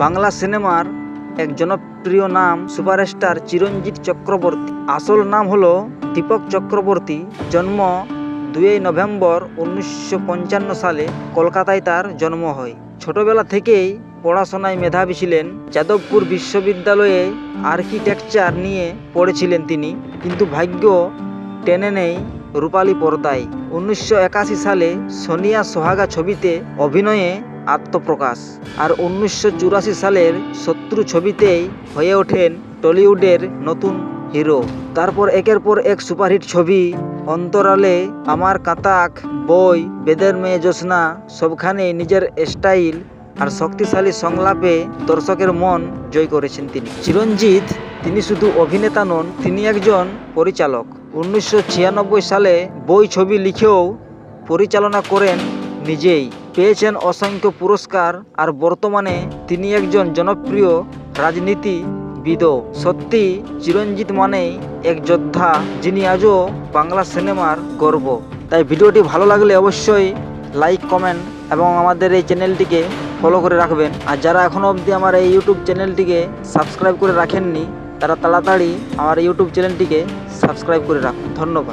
বাংলা সিনেমার এক জনপ্রিয় নাম সুপারস্টার চিরঞ্জিত চক্রবর্তী। আসল নাম হলো দীপক চক্রবর্তী। জন্ম 2 নভেম্বর 1955 সালে কলকাতায় তার জন্ম হয়। ছোটবেলা থেকেই পড়াশোনায় মেধাবী ছিলেন। যাদবপুর বিশ্ববিদ্যালয়ে আর্কিটেকচার নিয়ে পড়েছিলেন তিনি, কিন্তু ভাগ্য টেনে নেই রূপালী পর্দায়। 1981 সালে সোনিয়া সোহাগা ছবিতে অভিনয়ে আত্মপ্রকাশ, আর 1984 সালের শত্রু ছবিতেই হয়ে ওঠেন টলিউডের নতুন হিরো। তারপর একের পর এক সুপারহিট ছবি অন্তরালে, আমার কাতাক, বই, বেদের মেয়ে জ্যোৎস্না সবখানে নিজের স্টাইল আর শক্তিশালী সংলাপে দর্শকের মন জয় করেছেন তিনি। চিরঞ্জিত তিনি শুধু অভিনেতা নন, তিনি একজন পরিচালক। 1996 সালে বই ছবি লিখেও পরিচালনা করেন নিজেই। পেয়েছেন অসংখ্য পুরস্কার, আর বর্তমানে তিনি একজন জনপ্রিয় রাজনীতিবিদও। সত্যি চিরঞ্জিত মানেই এক যোদ্ধা, যিনি আজও বাংলা সিনেমার গর্ব। তাই ভিডিওটি ভালো লাগলে অবশ্যই লাইক, কমেন্ট এবং আমাদের এই চ্যানেলটিকে ফলো করে রাখবেন। আর যারা এখনও অবধি আমার এই ইউটিউব চ্যানেলটিকে সাবস্ক্রাইব করে রাখেননি, তারা তাড়াতাড়ি আমার ইউটিউব চ্যানেলটিকে সাবস্ক্রাইব করে রাখুন। ধন্যবাদ।